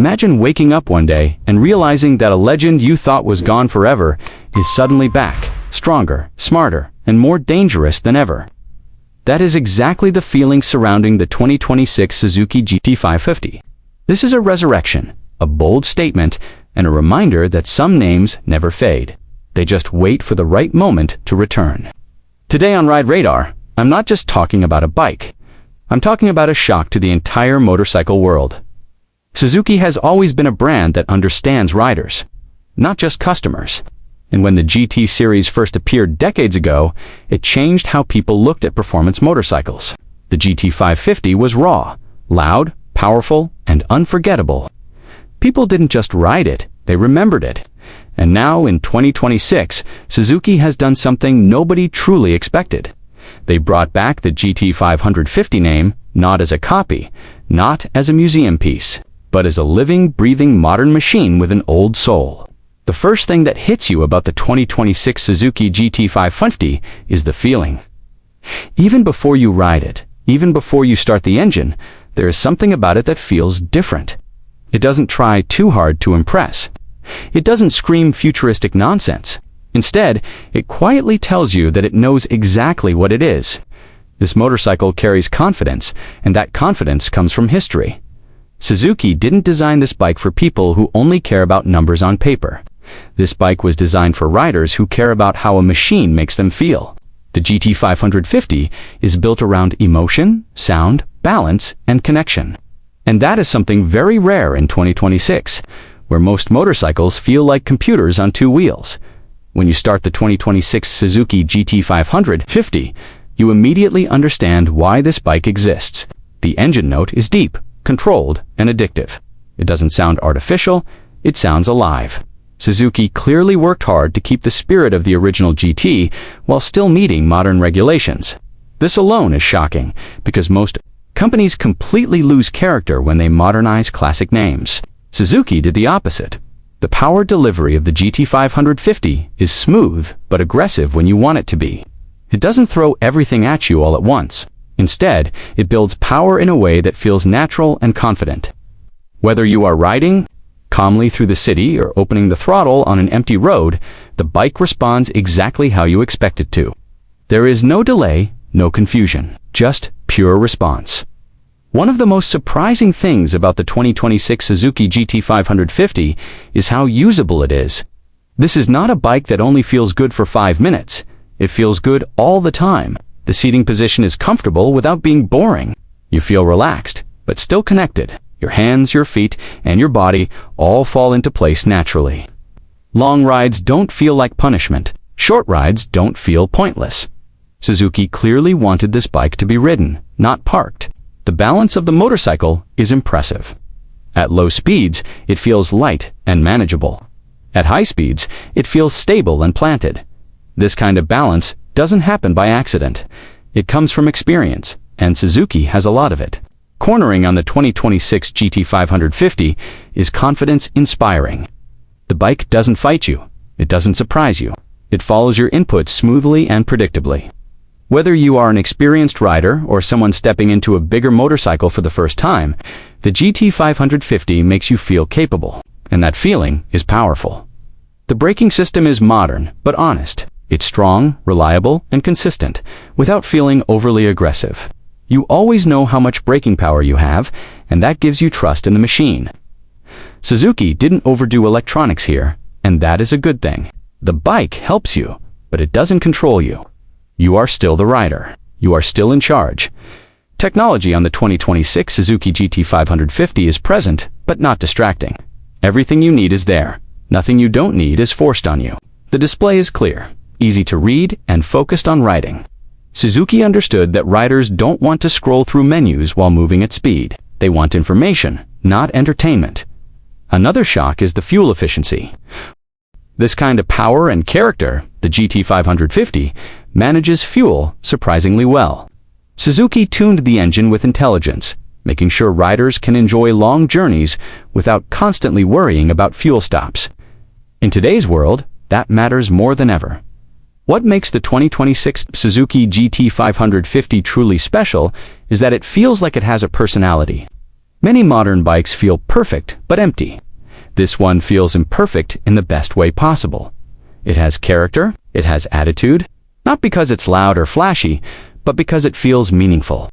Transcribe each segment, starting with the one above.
Imagine waking up one day and realizing that a legend you thought was gone forever is suddenly back, stronger, smarter, and more dangerous than ever. That is exactly the feeling surrounding the 2026 Suzuki GT 550. This is a resurrection, a bold statement, and a reminder that some names never fade. They just wait for the right moment to return. Today on Ride Radar, I'm not just talking about a bike. I'm talking about a shock to the entire motorcycle world. Suzuki has always been a brand that understands riders, not just customers. And when the GT series first appeared decades ago, it changed how people looked at performance motorcycles. The GT 550 was raw, loud, powerful, and unforgettable. People didn't just ride it, they remembered it. And now, in 2026, Suzuki has done something nobody truly expected. They brought back the GT 550 name, not as a copy, not as a museum piece, but as a living, breathing modern machine with an old soul. The first thing that hits you about the 2026 Suzuki GT 550 is the feeling. Even before you ride it, even before you start the engine, there is something about it that feels different. It doesn't try too hard to impress. It doesn't scream futuristic nonsense. Instead, it quietly tells you that it knows exactly what it is. This motorcycle carries confidence, and that confidence comes from history. Suzuki didn't design this bike for people who only care about numbers on paper. This bike was designed for riders who care about how a machine makes them feel. The GT 550 is built around emotion, sound, balance, and connection. And that is something very rare in 2026, where most motorcycles feel like computers on two wheels. When you start the 2026 Suzuki GT 550, you immediately understand why this bike exists. The engine note is deep, controlled, and addictive. It doesn't sound artificial, it sounds alive. Suzuki clearly worked hard to keep the spirit of the original GT while still meeting modern regulations. This alone is shocking, because most companies completely lose character when they modernize classic names. Suzuki did the opposite. The power delivery of the GT 550 is smooth but aggressive when you want it to be. It doesn't throw everything at you all at once. Instead, it builds power in a way that feels natural and confident. Whether you are riding calmly through the city or opening the throttle on an empty road, the bike responds exactly how you expect it to. There is no delay, no confusion, just pure response. One of the most surprising things about the 2026 Suzuki GT 550 is how usable it is. This is not a bike that only feels good for 5 minutes. It feels good all the time. The seating position is comfortable without being boring. You feel relaxed, but still connected. Your hands, your feet, and your body all fall into place naturally. Long rides don't feel like punishment. Short rides don't feel pointless. Suzuki clearly wanted this bike to be ridden, not parked. The balance of the motorcycle is impressive. At low speeds, it feels light and manageable. At high speeds, it feels stable and planted. This kind of balance doesn't happen by accident. It comes from experience, and Suzuki has a lot of it. Cornering on the 2026 GT 550 is confidence-inspiring. The bike doesn't fight you. It doesn't surprise you. It follows your inputs smoothly and predictably. Whether you are an experienced rider or someone stepping into a bigger motorcycle for the first time, the GT 550 makes you feel capable, and that feeling is powerful. The braking system is modern, but honest. It's strong, reliable, and consistent, without feeling overly aggressive. You always know how much braking power you have, and that gives you trust in the machine. Suzuki didn't overdo electronics here, and that is a good thing. The bike helps you, but it doesn't control you. You are still the rider. You are still in charge. Technology on the 2026 Suzuki GT 550 is present, but not distracting. Everything you need is there. Nothing you don't need is forced on you. The display is clear, easy to read, and focused on riding. Suzuki understood that riders don't want to scroll through menus while moving at speed. They want information, not entertainment. Another shock is the fuel efficiency. This kind of power and character, the GT 550, manages fuel surprisingly well. Suzuki tuned the engine with intelligence, making sure riders can enjoy long journeys without constantly worrying about fuel stops. In today's world, that matters more than ever. What makes the 2026 Suzuki GT 550 truly special is that it feels like it has a personality. Many modern bikes feel perfect but empty. This one feels imperfect in the best way possible. It has character, it has attitude, not because it's loud or flashy, but because it feels meaningful.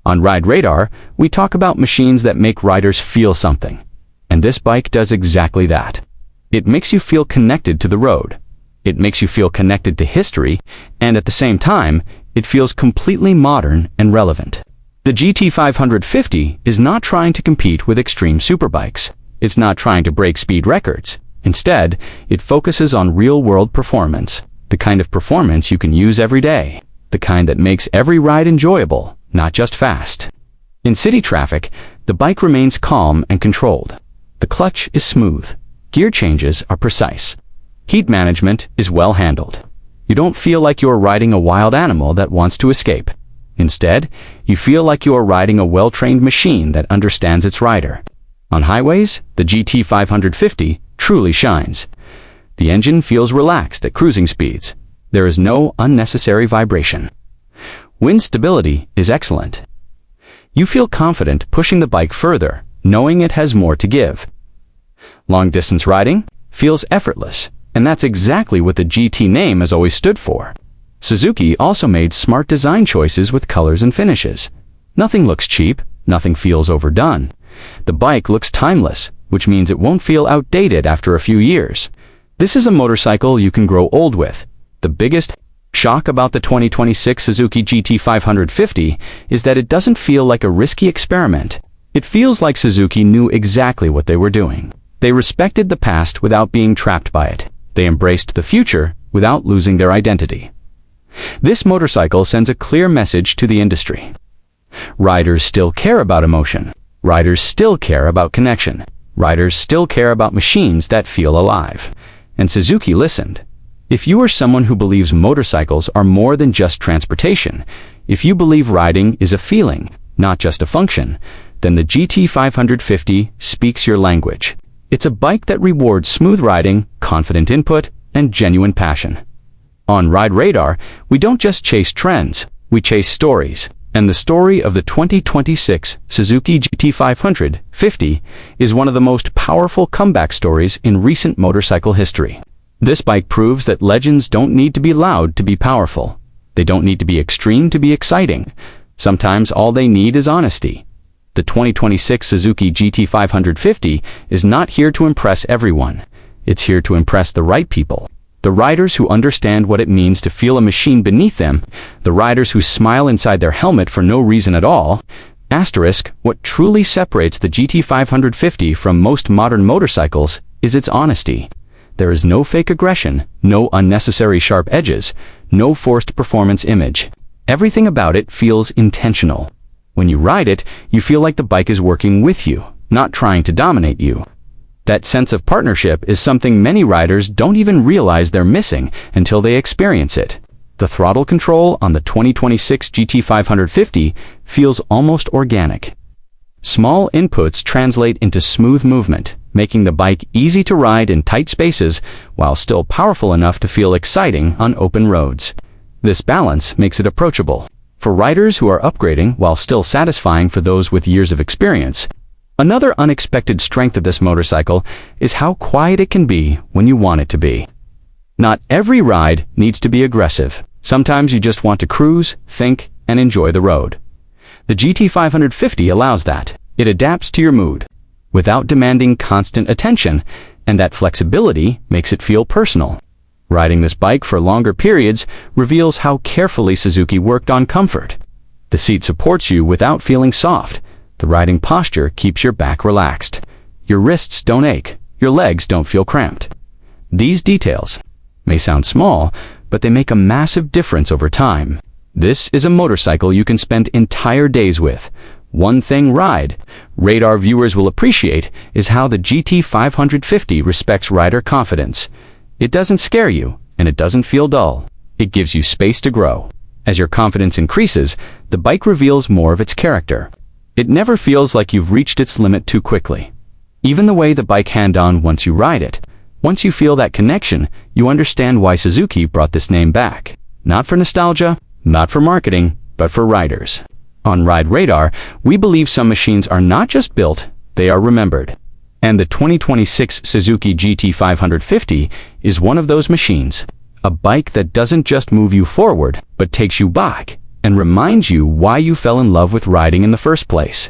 On Ride Radar, we talk about machines that make riders feel something. And this bike does exactly that. It makes you feel connected to the road. It makes you feel connected to history, and at the same time, it feels completely modern and relevant. The GT 550 is not trying to compete with extreme superbikes. It's not trying to break speed records. Instead, it focuses on real-world performance, the kind of performance you can use every day, the kind that makes every ride enjoyable, not just fast. In city traffic, the bike remains calm and controlled. The clutch is smooth. Gear changes are precise. Heat management is well handled. You don't feel like you're riding a wild animal that wants to escape. Instead, you feel like you are riding a well-trained machine that understands its rider. On highways, the GT 550 truly shines. The engine feels relaxed at cruising speeds. There is no unnecessary vibration. Wind stability is excellent. You feel confident pushing the bike further, knowing it has more to give. Long-distance riding feels effortless, and that's exactly what the GT name has always stood for. Suzuki also made smart design choices with colors and finishes. Nothing looks cheap, nothing feels overdone. The bike looks timeless, which means it won't feel outdated after a few years. This is a motorcycle you can grow old with. The biggest shock about the 2026 Suzuki GT 550 is that it doesn't feel like a risky experiment. It feels like Suzuki knew exactly what they were doing. They respected the past without being trapped by it. They embraced the future without losing their identity. This motorcycle sends a clear message to the industry. Riders still care about emotion. Riders still care about connection. Riders still care about machines that feel alive. And Suzuki listened. If you are someone who believes motorcycles are more than just transportation, if you believe riding is a feeling, not just a function, then the GT 550 speaks your language. It's a bike that rewards smooth riding, confident input, and genuine passion. On Ride Radar, we don't just chase trends, we chase stories. And the story of the 2026 Suzuki GT 550 is one of the most powerful comeback stories in recent motorcycle history. This bike proves that legends don't need to be loud to be powerful. They don't need to be extreme to be exciting. Sometimes all they need is honesty. The 2026 Suzuki GT 550 is not here to impress everyone. It's here to impress the right people. The riders who understand what it means to feel a machine beneath them, the riders who smile inside their helmet for no reason at all. Asterisk, what truly separates the GT 550 from most modern motorcycles is its honesty. There is no fake aggression, no unnecessary sharp edges, no forced performance image. Everything about it feels intentional. When you ride it, you feel like the bike is working with you, not trying to dominate you. That sense of partnership is something many riders don't even realize they're missing until they experience it. The throttle control on the 2026 GT 550 feels almost organic. Small inputs translate into smooth movement, making the bike easy to ride in tight spaces while still powerful enough to feel exciting on open roads. This balance makes it approachable for riders who are upgrading while still satisfying for those with years of experience. Another unexpected strength of this motorcycle is how quiet it can be when you want it to be. Not every ride needs to be aggressive. Sometimes you just want to cruise, think, and enjoy the road. The GT 550 allows that. It adapts to your mood without demanding constant attention, and that flexibility makes it feel personal. Riding this bike for longer periods reveals how carefully Suzuki worked on comfort. The seat supports you without feeling soft. The riding posture keeps your back relaxed. Your wrists don't ache. Your legs don't feel cramped. These details may sound small, but they make a massive difference over time. This is a motorcycle you can spend entire days with. One thing Ride Radar viewers will appreciate is how the GT 550 respects rider confidence. It doesn't scare you, and it doesn't feel dull. It gives you space to grow. As your confidence increases, the bike reveals more of its character. It never feels like you've reached its limit too quickly. Even the way the bike hand-on once you ride it. Once you feel that connection, you understand why Suzuki brought this name back. Not for nostalgia, not for marketing, but for riders. On Ride Radar, we believe some machines are not just built, they are remembered. And the 2026 Suzuki GT 550 is one of those machines. A bike that doesn't just move you forward, but takes you back and reminds you why you fell in love with riding in the first place.